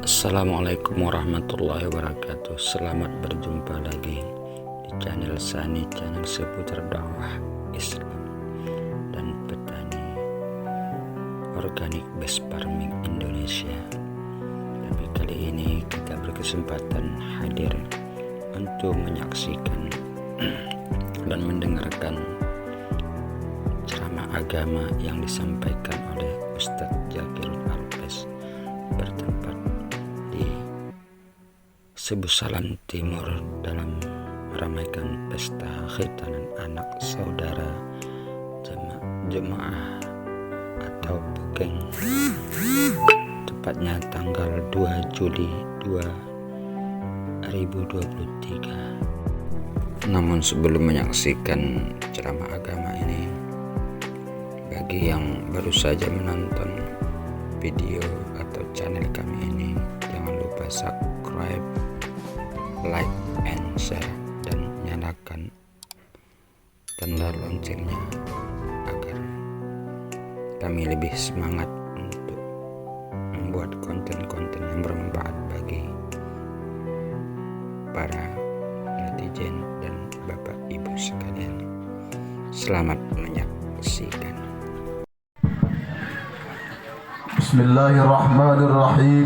Assalamualaikum warahmatullahi wabarakatuh. Selamat berjumpa lagi di channel Sani, channel seputar dakwah Islam dan petani organik best farming Indonesia. Tapi kali ini kita berkesempatan hadir untuk menyaksikan dan mendengarkan ceramah agama yang disampaikan oleh Ustadz Zakirul Arfes bertempat di Sebusalan Timur dalam meramaikan pesta khitanan anak saudara jemaah atau bukeng, tepatnya tanggal 2 Juli 2023. Namun sebelum menyaksikan ceramah agama ini, bagi yang baru saja menonton video atau channel kami ini, jangan lupa subscribe, like, and share, dan nyalakan tanda loncengnya agar kami lebih semangat untuk membuat konten-konten yang bermanfaat bagi para netizen dan bapak ibu sekalian. Selamat menyaksikan. Bismillahirrahmanirrahim.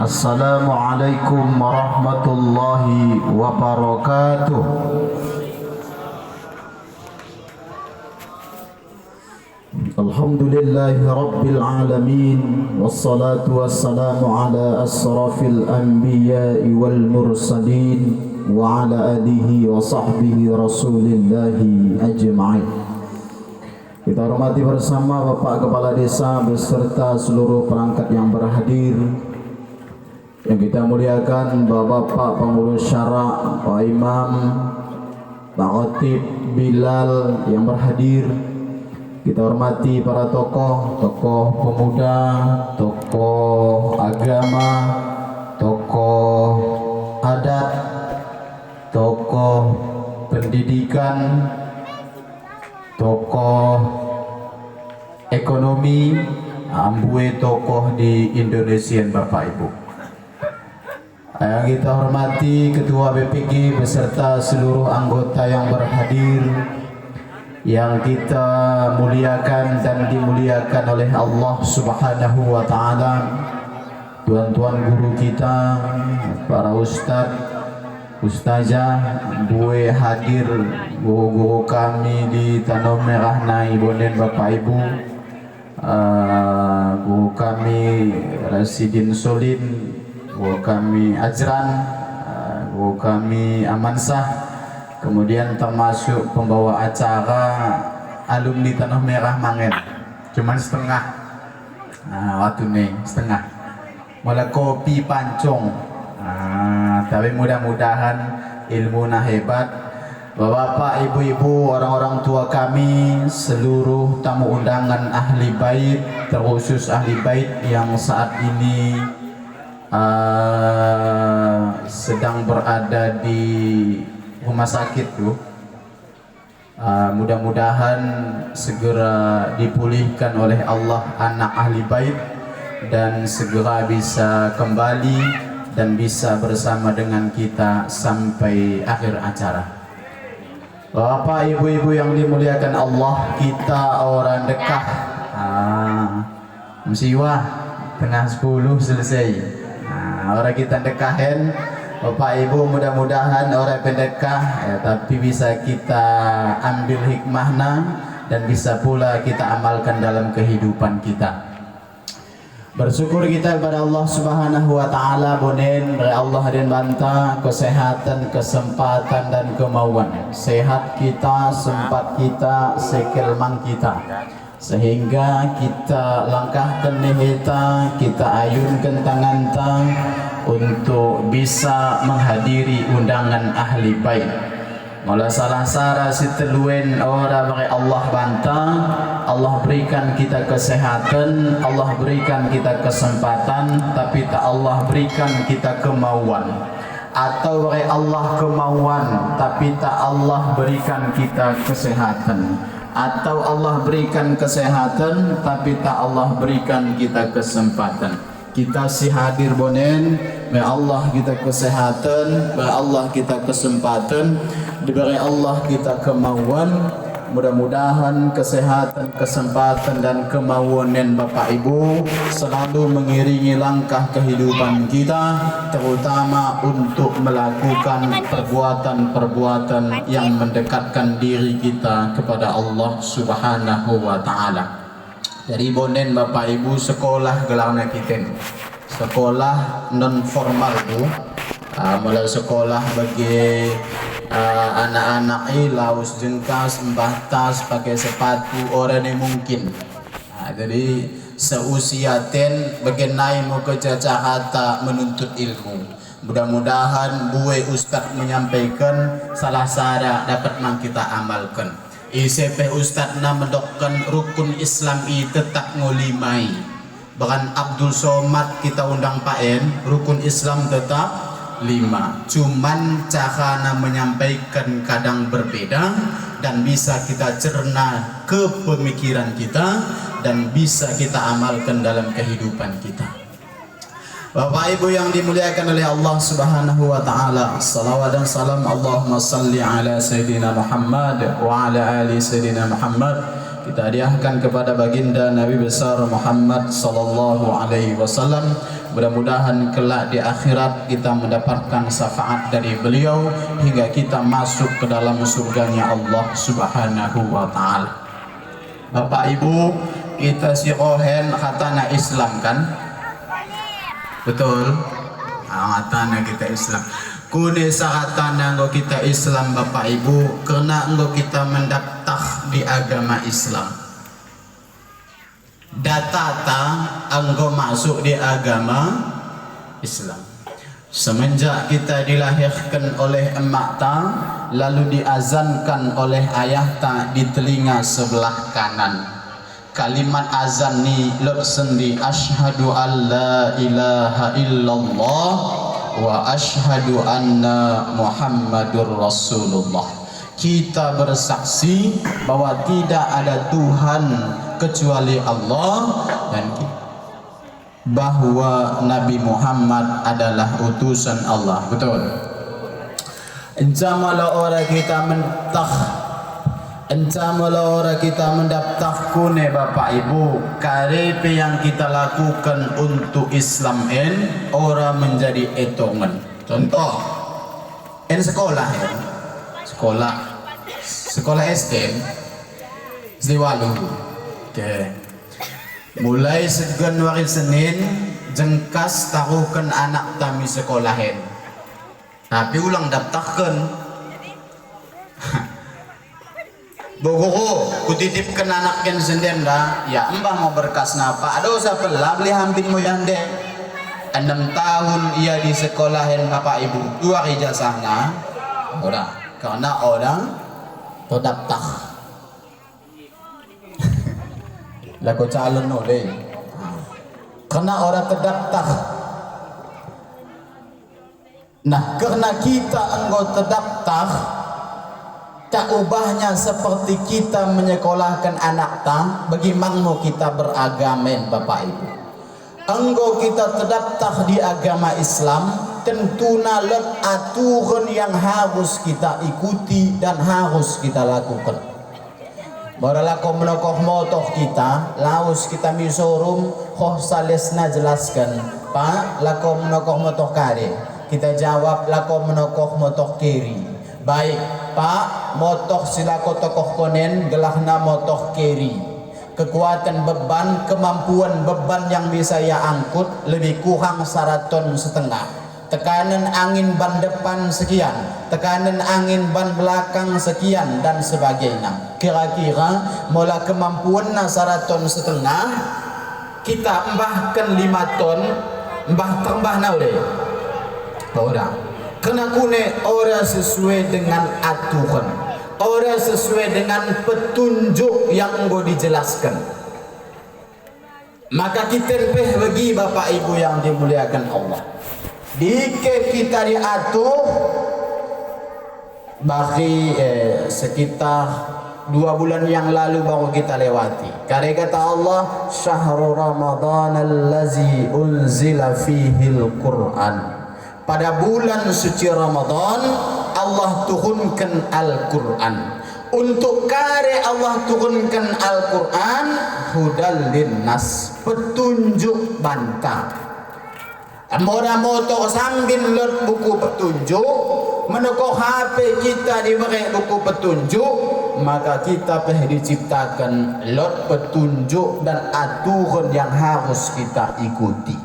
Assalamualaikum warahmatullahi wabarakatuh. Alhamdulillahi rabbil alamin, wassalatu wassalamu ala asrafil anbiya'i wal mursalin wa ala alihi wa sahbihi rasulillahi ajma'in. Kita hormati bersama Bapak Kepala Desa beserta seluruh perangkat yang berhadir. Yang kita muliakan Bapak Pengurus Syara, Pak Imam, Pak Khatib, Bilal yang berhadir. Kita hormati para tokoh pemuda, tokoh agama, tokoh adat, tokoh pendidikan, tokoh ekonomi, ambue tokoh di Indonesia Bapak Ibu. Yang kita hormati Ketua BPG beserta seluruh anggota yang berhadir, yang kita muliakan dan dimuliakan oleh Allah Subhanahu wa taala, tuan-tuan guru kita, para ustadz, ustazah, gue hadir, guru-guru kami di Tanah Merah Nai Bonden Bapak Ibu, guru kami Rasidin Solin, guru kami Ajran, guru kami Amansah, kemudian termasuk pembawa acara alumni Tanah Merah Mangen, cuman setengah, waktu nih setengah, mulai kopi pancong. Tapi mudah-mudahan ilmunya hebat. Bapak, ibu-ibu, orang-orang tua kami, seluruh tamu undangan ahli bait, terkhusus ahli bait yang saat ini sedang berada di rumah sakit tuh. Mudah-mudahan segera dipulihkan oleh Allah anak ahli bait dan segera bisa kembali dan bisa bersama dengan kita sampai akhir acara. Bapak, ibu-ibu yang dimuliakan Allah, kita orang dekah. Musiwah tengah 10 selesai. Orang kita dekahin. Bapak ibu, mudah-mudahan orang pendekah ya, tapi bisa kita ambil hikmahnya dan bisa pula kita amalkan dalam kehidupan kita. Bersyukur kita kepada Allah Subhanahu wa taala, bonen dari Allah dan banta kesehatan, kesempatan dan kemauan. Sehat kita, sempat kita, sekelmang kita. Sehingga kita langkahkan nihita, kita ayunkan tangan untuk bisa menghadiri undangan ahli bait. Mula salah sara siteluen ora bagi Allah banta, Allah berikan kita kesehatan, Allah berikan kita kesempatan, tapi tak Allah berikan kita kemauan. Atau bagi Allah kemauan, tapi tak Allah berikan kita kesehatan. Atau Allah berikan kesehatan, tapi tak Allah berikan kita kesempatan. kita si hadir bonen, may Allah kita kesehatan, may Allah kita kesempatan, diberi Allah kita kemauan. Mudah-mudahan kesehatan, kesempatan dan kemauan Bapak Ibu selalu mengiringi langkah kehidupan kita, terutama untuk melakukan perbuatan-perbuatan yang mendekatkan diri kita kepada Allah Subhanahu wa Ta'ala. Jadi bonen Bapak Ibu sekolah gelarnya kita, sekolah non formal bu, mulai sekolah bagi anak-anak laus jengkas mbah tas pakai sepatu orang yang mungkin. Jadi seusia bagenai mau ke Jakarta menuntut ilmu. Mudah-mudahan buai Ustadz menyampaikan salah sara dapat mang kita amalkan. ICP Ustadz na mendokkan rukun Islam tetap ngolimai. Bahkan Abdul Somad kita undang paen rukun Islam tetap 5. Cuman cara menyampaikan kadang berbeda dan bisa kita cerna ke pemikiran kita dan bisa kita amalkan dalam kehidupan kita. Bapak Ibu yang dimuliakan oleh Allah Subhanahu wa Ta'ala, salawat dan salam Allahumma salli ala Sayyidina Muhammad wa ala ali Sayyidina Muhammad kita hadiahkan kepada baginda Nabi besar Muhammad sallallahu alaihi wasallam. Mudah-mudahan kelak di akhirat kita mendapatkan syafaat dari beliau hingga kita masuk ke dalam surganya Allah Subhanahu wa Ta'ala. Bapak Ibu, kita si rohen khatana Islam kan? Betul? Khatana kita Islam. Kune sakatana engko kita Islam Bapak Ibu karena engko kita mendaftar di agama Islam. Datata engkau masuk di agama Islam. Semenjak kita dilahirkan oleh emak ta, lalu diazankan oleh ayah ta di telinga sebelah kanan. Kalimat azan ni lok sendi asyhadu alla ilaha illallah wa asyhadu anna Muhammadur Rasulullah. Kita bersaksi bahwa tidak ada Tuhan kecuali Allah dan bahwa Nabi Muhammad adalah utusan Allah. Betul. Encamalah orang kita mendaftar kune Bapak Ibu KRP yang kita lakukan untuk Islam orang menjadi etongan. Contoh sekolah ya. Sekolah SD Ziwalu. Oke. Mulai segan hari Senin jengkas taruhkan anak kami sekolahin. Tapi ulang daftarkan. Bogoho, kutitipkan anak yang sendiri dah. Ya mbah mau berkas napa? Ada usah pelah beli hampir mo yande. 6 tahun ia di sekolahin Bapak Ibu. 2 ijazahnya. Udah, karena orang terdaftar. Laku calon oleh karena orang terdaftar. Nah, karena kita engkau terdaftar, tak ubahnya seperti kita menyekolahkan anak ta, bagaimana kita beragamen Bapak Ibu. Engkau kita terdaftar di agama Islam, tentunya aturan yang harus kita ikuti dan harus kita lakukan. Baralako menokoh motoh kita, laus kita misorum, koh salesna jelaskan, Pak, lako menokoh motoh kare. Kita jawab, lako menokoh motoh kiri. Baik, Pak, motoh silako tokoh konen, gelahna motoh kiri. Kekuatan beban, kemampuan beban yang bisa ia angkut lebih kurang 1,5 ton. Tekanan angin ban depan sekian, tekanan angin ban belakang sekian dan sebagainya. Kira-kira mula kemampuan 1,5 ton, kita embahkan 5 ton, embah tambah naule. Ora. Kena kune ora sesuai dengan aturan, ora sesuai dengan petunjuk yang engkau dijelaskan. Maka kita bagi Bapak Ibu yang dimuliakan Allah. Dike kita diatur bagi sekitar 2 bulan yang lalu baru kita lewati. Karena kata Allah, syahrul Ramadan allazi unzila fihil Qur'an. Pada bulan suci Ramadan Allah turunkan Al-Quran. Untuk kare Allah turunkan Al-Quran, hudal linnas, petunjuk bantah. Moda motor sambil lot buku petunjuk, menekuk HP kita diberi buku petunjuk, maka kita diciptakan lot petunjuk dan aturan yang harus kita ikuti.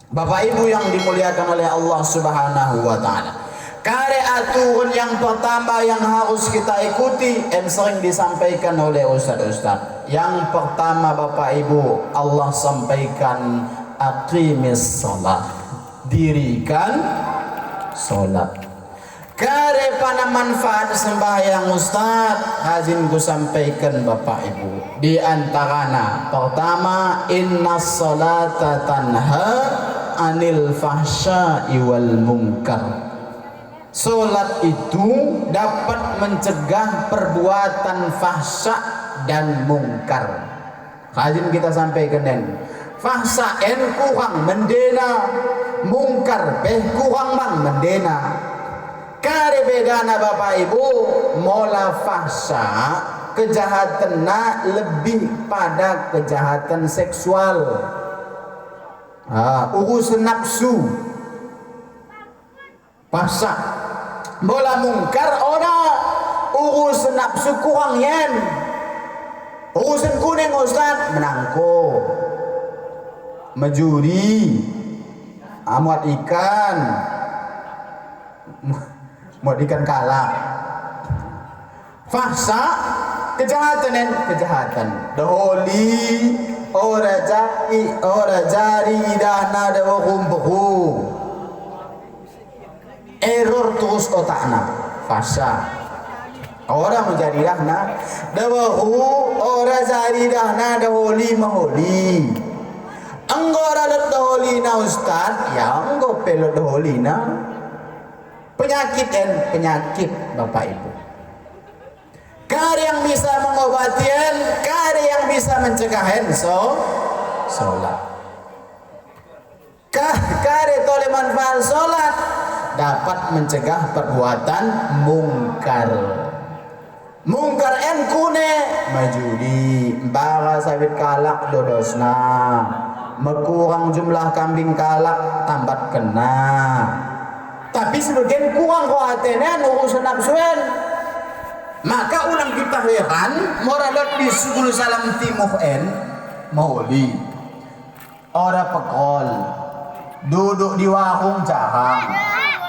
Bapak Ibu yang dimuliakan oleh Allah Subhanahu wa taala, kare aturan yang pertama yang harus kita ikuti yang sering disampaikan oleh ustaz-ustaz. Yang pertama Bapak Ibu, Allah sampaikan aqimis salat, dirikan salat. Kare pada manfaat sembahyang Ustaz, hazin ku sampaikan Bapak Ibu. Di antaranya pertama, inna salata tanha anil fahsya'i wal munkar. Salat itu dapat mencegah perbuatan fahsya dan mungkar. Hazin kita sampaikan dan fahsya en kurang mendena, mungkar kurang mang mendena. Kare bedana Bapak Ibu, mola fahsya kejahatannya lebih pada kejahatan seksual, urusan nafsu. Fahsya mola mungkar orang urusan nafsu kurang yen, urusan kuning Ustaz menangko, menjuri, amat ikan, mau ikan kalak. Fahsya kejahatan, kejahatan daholi ora jari dana da kumpuku error terus otakna. Fahsya orang menjadi dahna dawahu ora jari dahna daholi maholi. Anggora daholi na Ustaz, ya anggo pelot daholi na penyakit Bapak Ibu. Kare yang bisa mengobatian, kare yang bisa mencegahan sholat. Kare tole manfaat sholat dapat mencegah perbuatan mungkar. Mungkar en kune majudi, bara sawit kalak dodosna, mekurang jumlah kambing kalak tambat kena. Tapi sebagian kurang kuatenan urusan nafsuan. Maka ulang kita heran moralot di 10 salam timuh en mauli ora pekol duduk di warung jarang,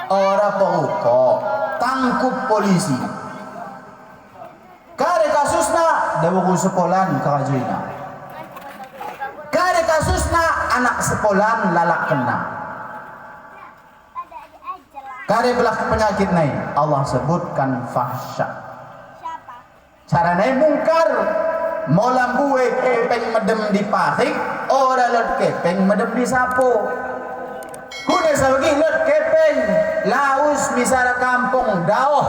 ora perukok tangkup polisi. Kare kasusna dawu sekolah karajuina, kare kasusna anak sekolah lalak kena. Kare belah penyakit naik Allah sebutkan fahsya. Cara naik mungkar, molam buwe kepeng medem di pahik, ora lot kepeng medem di sapo. Kuda sabagi lot kepeng, laus misalnya kampung daoh,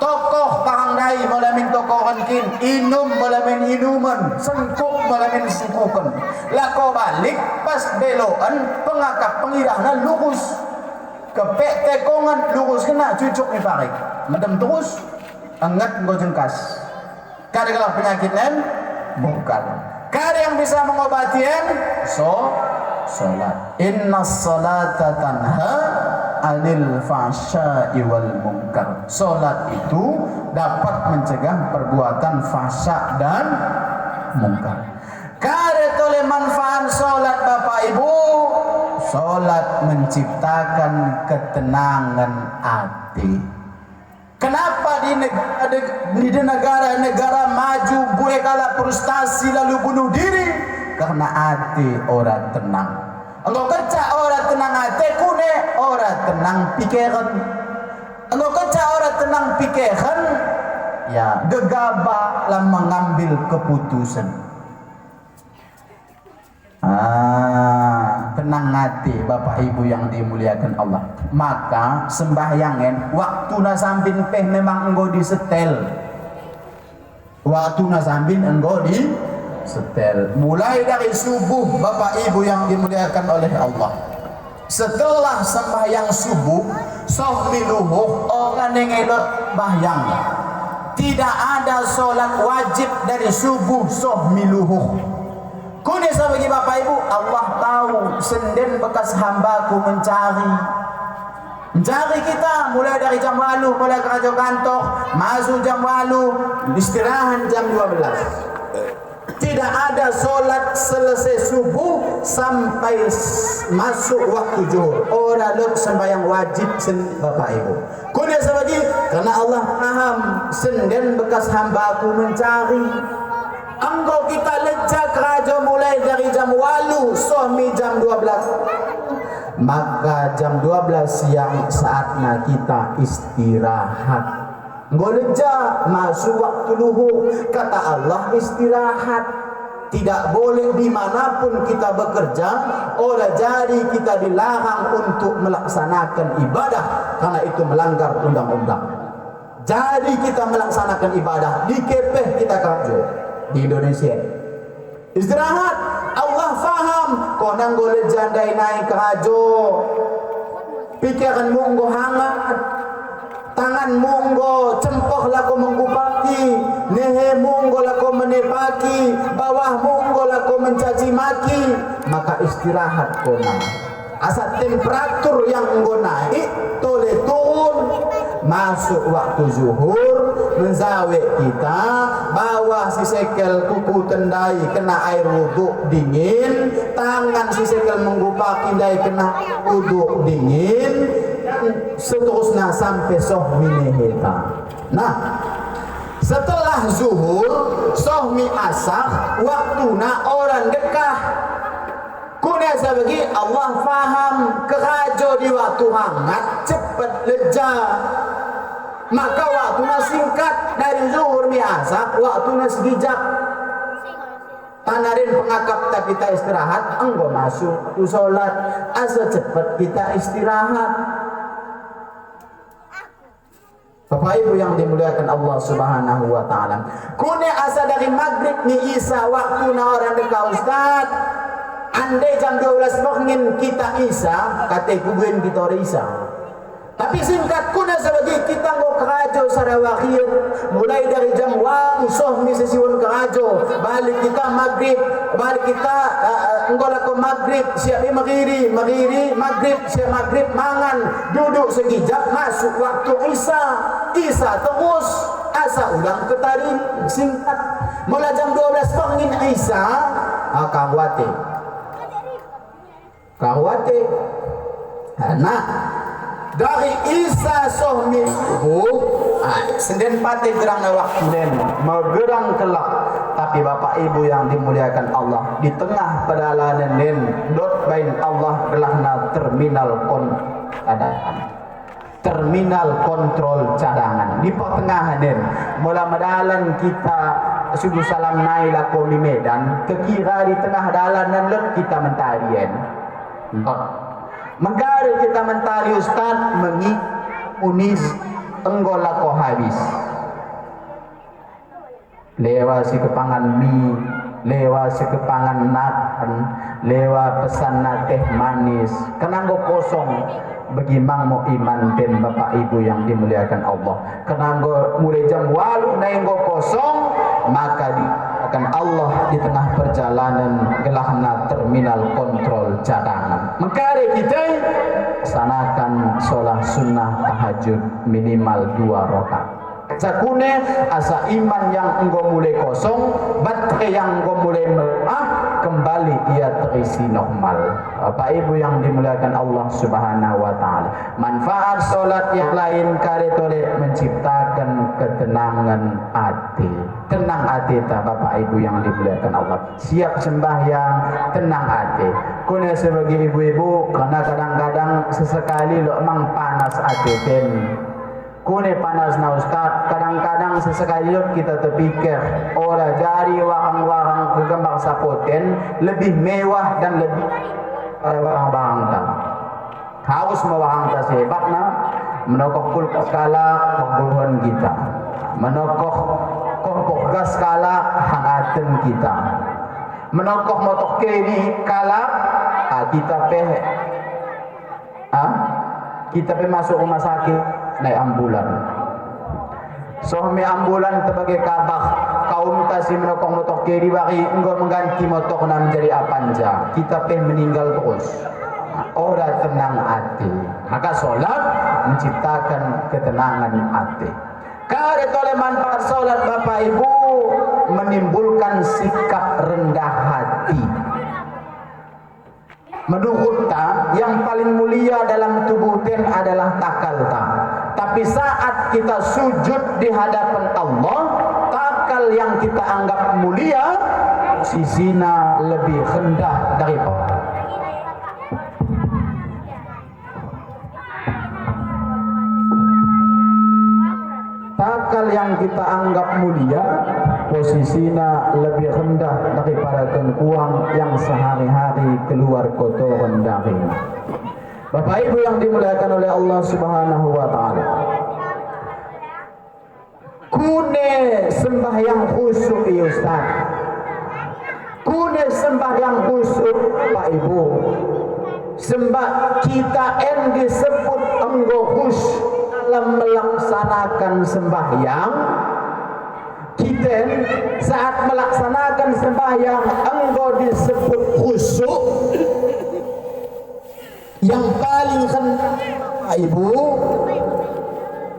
tokoh pahangdai molamin tokoh kankin, inum molamin inuman, sengkuk molamin sengkukan. Lako balik pas beloan pengakak pengirahna lurus. Kepek tekongan lurus kena cucuk ni parik medem terus angat nggo jengkas. Kare kalau penyakitnya mungkar, kare yang bisa mengobatian salat. Inna salata tanha anil fahsya'i wal munkar. Salat itu dapat mencegah perbuatan fahsya dan mungkar. Kare tole manfaat salat Bapak Ibu, salat menciptakan ketenangan hati. Kenapa di negara maju buat kalah frustasi lalu bunuh diri? Karena hati orang tenang. Kalau kerja orang tenang hati kune orang tenang pikiran. Kalau kerja orang tenang pikiran, ya gegabah lah mengambil keputusan. Tenang hati Bapak Ibu yang dimuliakan Allah. Maka sembahyangan waktu na sampin peh memang enggo disetel. waktu sambil engkau di setel. Mulai dari subuh Bapak Ibu yang dimuliakan oleh Allah. Setelah sembahyang subuh, sohmi luhuh, orang yang elok bahyang. Tidak ada solat wajib dari subuh sohmi luhuh. Kuni sebagai Bapak Ibu, Allah tahu senden bekas hambaku mencari kita mulai dari jam 8, mulai kerja kantor, masuk jam 8, istirahat jam 12. Tidak ada solat selesai subuh sampai masuk waktu zuhur. Orang lek sembahyang wajib Bapak Ibu. Kunia sebagai karena Allah paham senden bekas hambaku mencari. Engkau kita lejak raja mulai dari jam 8 sohmi jam 12. Maka jam 12 siang saatnya kita istirahat. Goleja masuk waktu luhur, kata Allah istirahat. Tidak boleh dimanapun kita bekerja, orang jadi kita dilarang untuk melaksanakan ibadah karena itu melanggar undang-undang. Jadi kita melaksanakan ibadah di kepeh kita kerja di Indonesia. Istirahat, Allah faham. Konang goleja dai naik kerja, pikiran munggo hangat. Tangan munggo cempoh lako menggupati, nehe munggo lako menepaki, bawah munggo lako mencaci maki. Maka istirahat kona. Asal temperatur yang enggo naik tole turun. Masuk waktu zuhur, menzawe kita, bawah si sekel kuku tendai kena air wuduk dingin, tangan si sekel menggupaki dai kena wuduk dingin, seterusnya sampai sohmi neheta. Nah, setelah zuhur, sohmi asar, waktunya orang dekah. Kunia sebagai Allah faham kerajo di waktu hangat cepat leja. Maka waktunya singkat dari zuhur mi asar, waktunya segijak. Tanarin pengakap tak kita istirahat, engkau masuk tu solat, asa cepat kita istirahat. Bapak Ibu yang dimuliakan Allah Subhanahu wa taala. Kune asa dari maghrib ni isa waktu na orang dekat Ustaz. Andai jam 12 pagi kita isa, kata kubuin kita isa. Tapi singkat kuna sebagai kita mau kerajo sarawakhir, mulai dari jam 1 sohmi sesiwan kerajo, balik kita maghrib, balik kita enggak laku maghrib, siap maghiri, maghrib, siap maghrib mangan, duduk sekejap masuk waktu isa terus asa ulang ketari singkat. Mulai jam 12 pagi isa kawate. Nah, dari isa sohmi senden pati gerang na waktu nen mau gerang kelak. Tapi Bapak Ibu yang dimuliakan Allah, di tengah pedalanan nen dot bain Allah gelahna terminal kontrol cadangan di pertengahan nen mula medalan kita subuh salam naik lako di Medan kekira di tengah dalanan lek kita mentarien. Menggari kita mentari Ustaz unis enggola ko habis. Lewa si kepangan mie, lewa si kepangan nakan, lewa pesan na teh manis. Kenanggo kosong bagaimana mau iman dan Bapak Ibu yang dimuliakan Allah. Kenanggo mulai jam 8 naenggo kosong, maka akan Allah di tengah perjalanan gelahna terminal kontrol cadangan. Maka kita sanakan sholat sunnah tahajud minimal 2 rakaat. Sakune asa iman yang engkau mulai kosong, baterai yang engkau mulai kembali ia terisi normal. Bapak Ibu yang dimuliakan Allah Subhanahu wa taala. Manfaat salat yang lain karetole menciptakan ketenangan hati. Tenang hati ta Bapak Ibu yang dimuliakan Allah. Siap sembahyang, tenang hati. Kune sebagai ibu-ibu karena kadang-kadang sesekali lo mang panas hati ten. Kune panas na Ustaz, kadang-kadang sesekali kita terpikir orang jari warang-warang kegambar sapoten lebih mewah dan lebih barang-barang tak. Harus mewahang tak sehebatnya, menokok kulkas kala pemburuan kita, menokok bogas kala hangaten kita. Menokok motok kiri kala kita masuk rumah sakit naik ambulan. Sohme ambulan sebagai kabah kaum tasi menokok motok kiri bagi enggak mengganti motok na menjadi apanja. Kita meninggal terus. Ora tenang hati. Maka sholat menciptakan ketenangan hati. Karena oleh manfaat sholat Bapak Ibu menimbulkan sikap rendah hati. Menurut ta, yang paling mulia dalam tubuh ten adalah takal ta. Tapi saat kita sujud di hadapan Allah, takal yang kita anggap mulia sisina lebih rendah daripada takal yang kita anggap mulia posisinya lebih rendah daripada tengkuang yang sehari-hari keluar kotoran darinya. Bapak Ibu yang dimuliakan oleh Allah Subhanahu wa taala. Kune sembahyang khusyuk ya Ustaz. Kune sembahyang khusyuk Pak Ibu. Sembah kita disebut enggo khusyuk dalam melaksanakan sembahyang. Kita saat melaksanakan sembahyang engkau disebut khusyuk. Yang paling rendah Ibu,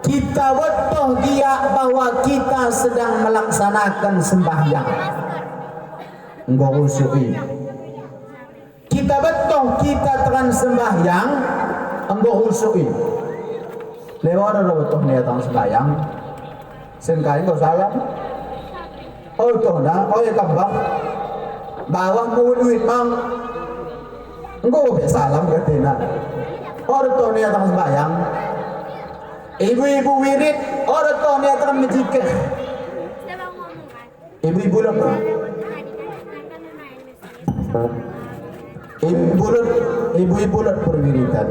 kita betul dia bahwa kita sedang melaksanakan sembahyang. Engkau khusyuk. Kita betul kita terang sembahyang engkau khusyuk. Lewat ada betul niatan sembahyang. Sengkali kau salam. Oh toh na, oh ya kabah. Bawah mau duit mang. Engkau salam ke tina. Oh toh niatan sembahyang. Ibu-ibu wirid, oh toh niatan menjikir. Ibu-ibu apa? Ibu-ibu perwiritan.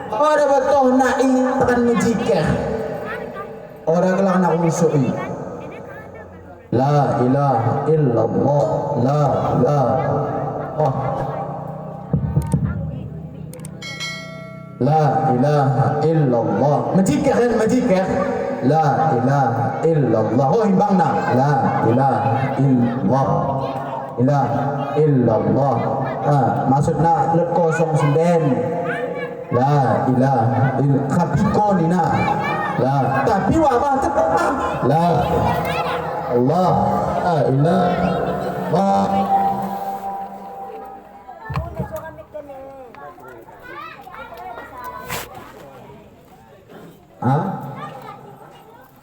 Orang betul nak akan menjikir. Orang kelak nak usu'i. La ilaha illallah. La ilaha. La ilaha illallah. Menjikir kan menjikir. La ilaha illallah. Oh imbang nak. La ilaha illallah. Ilaha illallah. Maksudnya let 09. La ilaha illallah. Kapiko ni na. La. Tapi wabah tetap. La. Allah. La ilaha.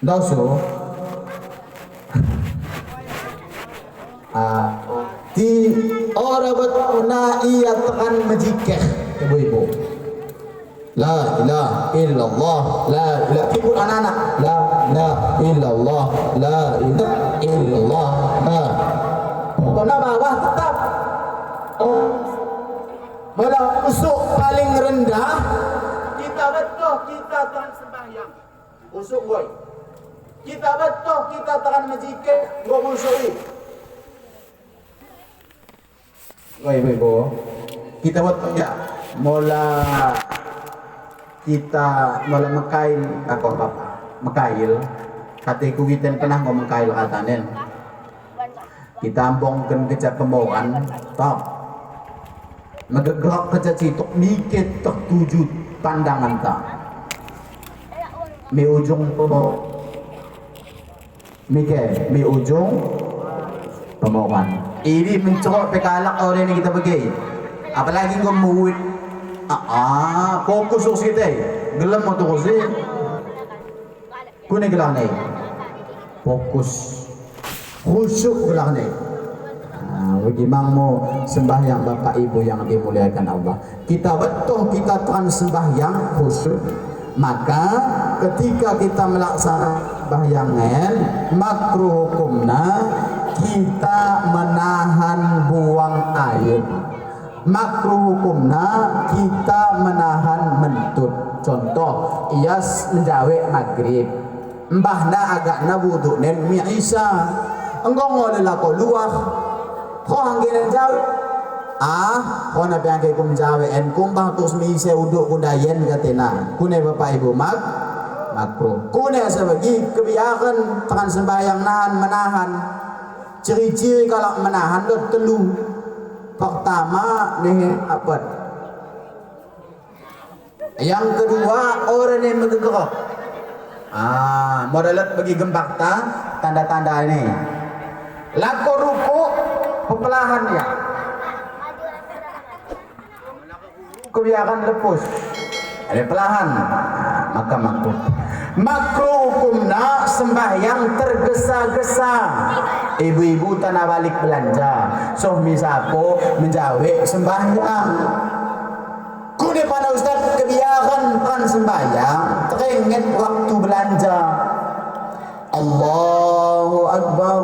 Doso. Di orang betuna ia tekan majikeh ibu-ibu. La ilaha illallah. La ilaha ibu anak-anak. La ilaha illallah. La ilaha illallah. Karena bawah tetap. Mula usuk paling rendah kita betul kita terang sembahyang. Usuk boy. Kita betul kita terang majikeh go usui. Ibu-ibu, kita betul ya. Mula kita malah mekail apa mekail kata kuwitan pernah ngomong mekail katanen kita ambongkan kecap kemauan tak megegrak kecap citok mikir tertuju pandangan tak mi ujung pemau mikir mi ujung pemauan ini mencorok pekalak orang ini kita pergi apalagi ngomong fokus kita gelem atau kosi kune gelang nih fokus khusyuk gelang nih bagaimana mau sembahyang Bapak Ibu yang dimuliakan Allah kita betul kita tekan sembahyang khusyuk maka ketika kita melaksanakan sembayangan makruh hukumna kita menahan buang air makruh hukumna kita menahan mentut contoh ias menjawe maghrib mbahna agakna wudu nen mi Isa engkau ngolela ko luah ko hanggen jaw ko na piang kay kum jawe en kum batus mi Isa wudu kudayen katena kune bapak ibu makruh kune sebagi kebiakan tangan sembahyang nahan menahan ciri-ciri kalau menahan lo telu pertama nih apa yang kedua orang yang menggerak modelat bagi gembak tanda-tanda ini lako ruku pepelahan ya kebiakan lepus ada pelahan maka makruh hukumna sembahyang tergesa-gesa ibu-ibu tanah balik belanja so misapo menjawe sembahyang kude pada ustaz kebiakan kan sembahyang teringat waktu belanja Allahu Akbar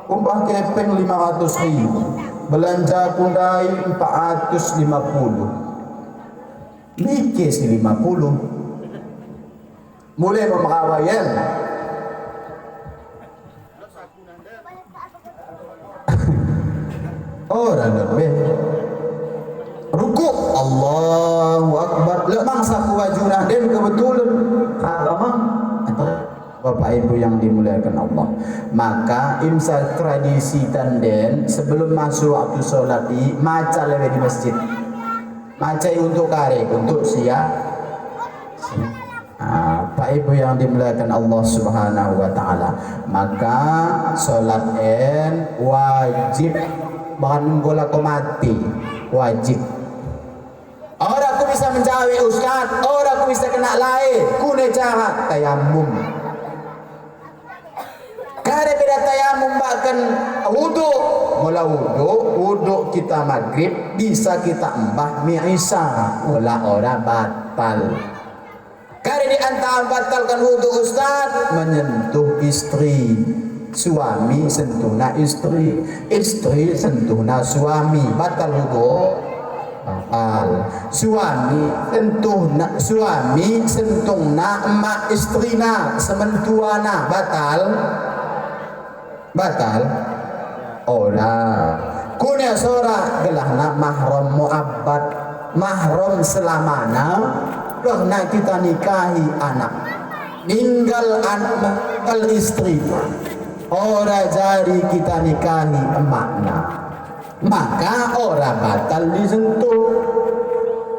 umpah kepeng 500.000 belanja kundai 450 mikir si 50 mulai memakawayan orang lebih ruku Allahu Akbar lemang saku wajunah dan kebetulan memang Bapak Ibu yang dimuliakan Allah maka imsak tradisi tanden sebelum masuk waktu sholat di maca lebih di masjid maca untuk kare untuk siap Pak Ibu yang dimuliakan Allah Subhanahu wa taala maka sholat wajib bahkan bola ko mati wajib orang aku bisa menjawi ustaz orang aku bisa kena lain kune cara tayamum kare beda tayamum bahkan wudu mula wudu kita maghrib bisa kita embah mi Isa mula orang batal kare di antara batalkan wudu ustaz menyentuh istri suami sentuhna istri istri sentuhna suami batal wudu batal suami sentuhna emak istrina sementuana batal ora kunya sora gelahna mahram muabbad mahram selamana karena kita nikahi anak ninggal anak ninggal istri ora jari kita nikahi emakna maka ora batal disentuh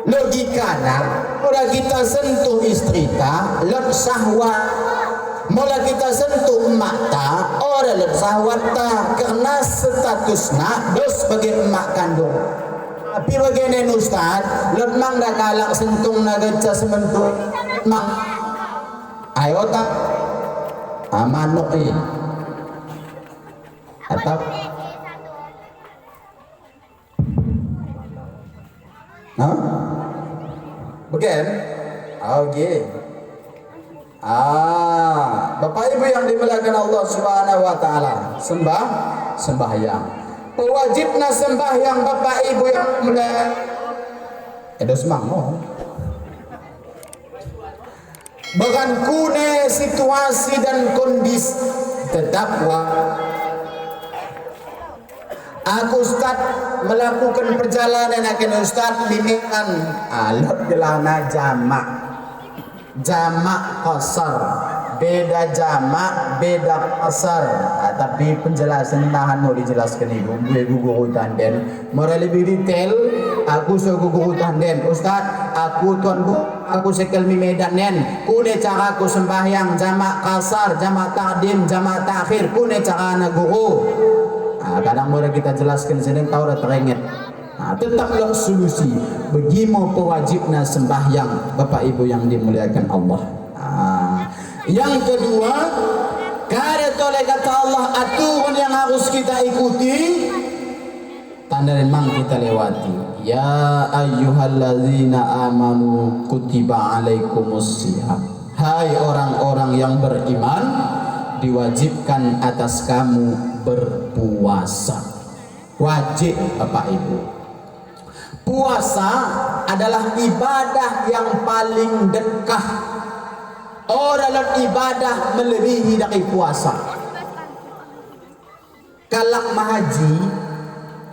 logikana ora kita sentuh istri ta lep sahwat mula kita sentuh emak ta ora lep sahwat ta karena statusna dos sebagai emak kandung tapi begini ustaz lemang dah kalak sentung nagaca sementu mak ayo tak manuk ini atau bukan oke Bapak Ibu yang dimuliakan Allah Subhanahu wa taala sembahyang wajibna sembahyang Bapak Ibu yang mulia edo semango bahkan kune situasi dan kondisi tetap aku Ustaz melakukan perjalanan akan Ustaz bimbingan alat gelana jamak qasar beda jamak beda qasar tapi penjelasan nahan mau dijelaskan ibu guru tanden mau lebih detail aku guru tanden Ustaz aku tuan bu aku sekelmi medan nen kune cara aku sembahyang jamak qasar jamak takdim jamak takhir kune cara na guru kadang boleh kita jelaskan sini tahu dah teringat tetaplah solusi begimu pewajibna sembahyang Bapak Ibu yang dimuliakan Allah yang kedua kada toleh kata Allah aturan yang harus kita ikuti tanda memang kita lewati ya ayyuhallazina amanu kutiba alaikumusiyam hai orang-orang yang beriman diwajibkan atas kamu berpuasa wajib Bapak Ibu puasa adalah ibadah yang paling dekat orang ibadah melebihi dari puasa. Kalak mahaji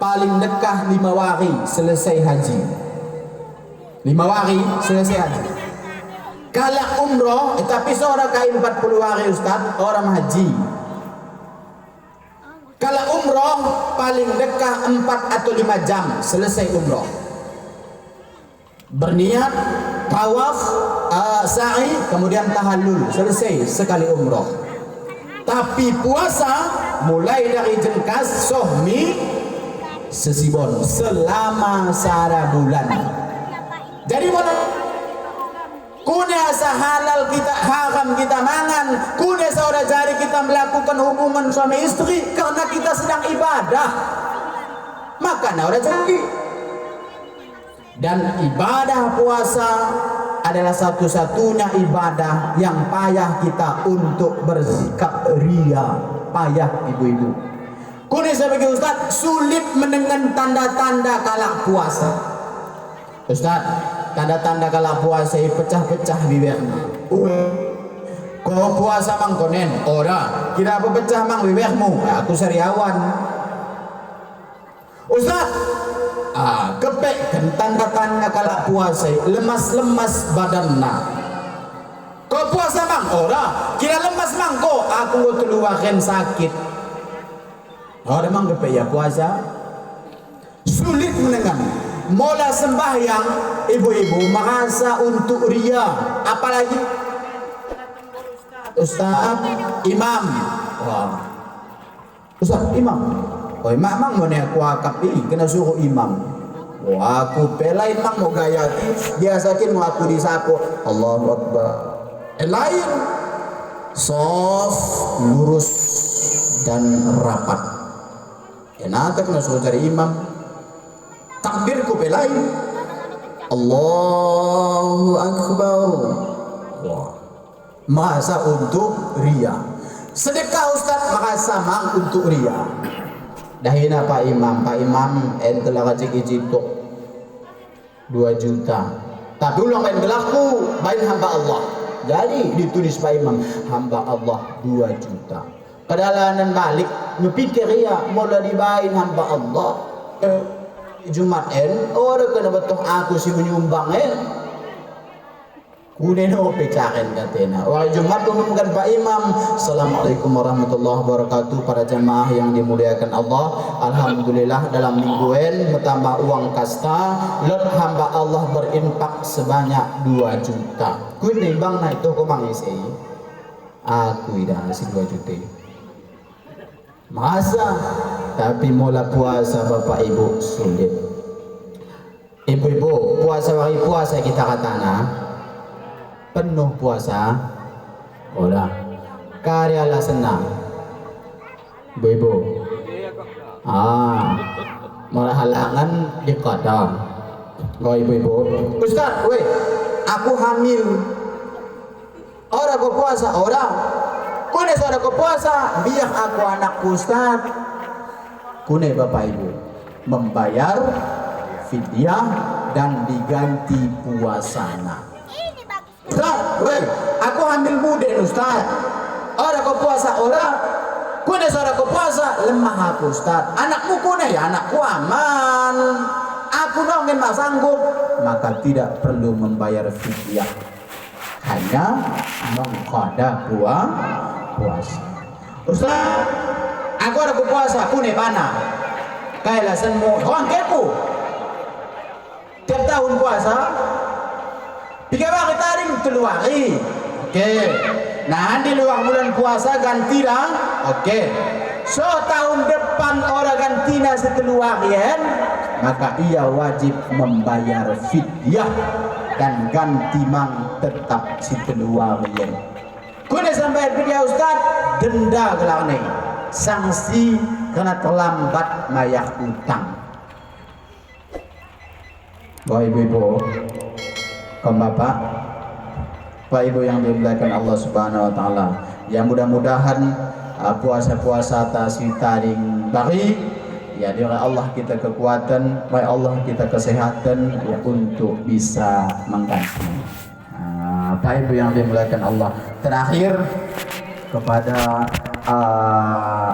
paling dekah 5 hari selesai haji. 5 hari selesai haji. Kalak umroh tapi seorang kai 40 hari Ustaz, orang haji. Kalau umroh paling dekat 4 atau 5 jam selesai umroh. Berniat, tawaf, sa'i, kemudian tahallul, selesai sekali umroh. Tapi puasa mulai dari jengkas sohmi sesibon selama sara bulan. Jadi mana kunya halal kita, haram kita mangan, kunya saudara jari kita melakukan hubungan suami istri karena kita sedang ibadah, maka naura jadi. Dan ibadah puasa adalah satu-satunya ibadah yang payah kita untuk bersikap ria. Payah ibu-ibu. Kunya sebagai ustaz sulit mendengar tanda-tanda kalak puasa. Ustaz, tanda-tanda kalau puasa pecah-pecah bibirnya. Kau puasa mang konen, ora. Kira apa pecah mang bibirmu? Aku sariawan. Ustaz, kepek tanda-tanda kalau puasa lemas-lemas badanna. Kau puasa mang, ora. Kira lemas mang kau, aku keluarkan sakit. Ora mang kepek ya puasa. Sulit mendengar. Mola sembahyang ibu-ibu merasa untuk ria, apalagi Ustaz imam. Wah. Ustaz imam. Oh imam mang mau aku akapi kena suruh imam. Wah aku pelain mang mau gaya biasakin mau aku disapu Allahu Akbar. Lain soft lurus dan rapat. Enak kena suruh cari imam. Takbirku belain Allahu Akbar. Wah. Masa untuk ria. Sedekah Ustaz merasa mang untuk ria. Dahina Pak Imam telah kacik ijito 2 juta. Tapi ulang main gelaku bain hamba Allah. Jadi ditulis Pak Imam hamba Allah 2 juta. Kedalanan balik nyupikir ria mula dibain hamba Allah. Jumat orang kena betul aku si menyumbang kunen pecahin katena. Wah Jumat umumkan Pak Imam. Assalamualaikum warahmatullahi wabarakatuh para jemaah yang dimuliakan Allah. Alhamdulillah dalam mingguan bertambah uang kasta lot hamba Allah berinfak sebanyak 2 juta. Kunen bang na itu kau mangisi. Aku ida si 2 juta. Masa tapi mula puasa Bapak Ibu sulit. Ibu-ibu puasa hari puasa kita katana penuh puasa olah karyalah senang. Ibu-ibu malah halangan di kadang. Oh ibu-ibu Ustaz weh aku hamil orang kau puasa orang kune saudara kau puasa biar aku anak Ustaz. Kune Bapak Ibu membayar fidyah dan diganti puasana. Ustaz, weh, aku hamil muda Ustaz. Orang kau puasa orang, kune saudara kau puasa lemah aku Ustaz. Anakmu kune ya anakku aman. Aku nongin mak sanggup, maka tidak perlu membayar fidyah. Hanya mengqada puasa. Ustaz, aku ada puasa, kune pana. Kayak lasanmu, orang kepo. Tiap tahun puasa, 3 hari taring teluari. Oke. Nah di luar bulan puasa ganti dah. Oke. So tahun depan orang gantina seteluarian, maka ia wajib membayar fidyah dan ganti mang tetap seteluarian. Kune sampai fidyah Ustaz, denda gelane. Sanksi karena terlambat bayar utang. Bapak ibu-ibu, kaum bapak, Pak Ibu yang dimuliakan Allah Subhanahu wa taala, yang mudah-mudahan puasa-puasa taring bari ya oleh Allah kita kekuatan, oleh Allah kita kesehatan ya untuk bisa mengganti. Bapak Ibu yang dimuliakan Allah, terakhir kepada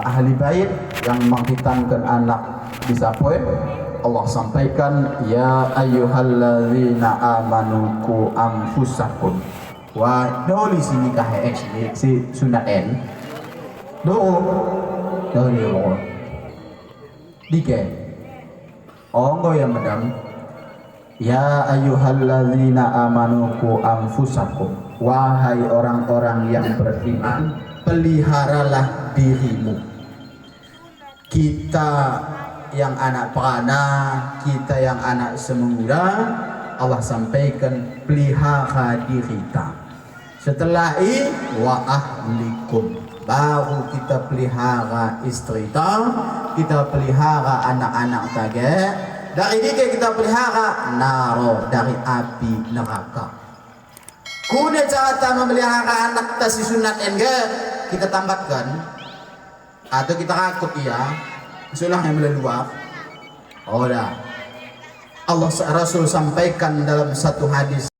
ahli bait yang menghitamkan anak bisa poin, Allah sampaikan, ya ayyuhalladzina amanu qu anfusakum wa doli sini KHX si sunat N do doli lo dike ongo yang medam, ya ayyuhalladzina amanu qu anfusakum, wahai orang-orang yang beriman, peliharalah dirimu. Kita yang anak perana, kita yang anak semuda, Allah sampaikan pelihara diri kita. Setelah ini wa ahlikum, baru kita pelihara istri kita pelihara anak-anak tage. Dari ini kita pelihara naro, dari api neraka. Kuda cara memelihara anak si sunat enggak kita tambahkan atau kita akut ya sulah yang meluap. Oh dah Allah Rasul sampaikan dalam satu hadis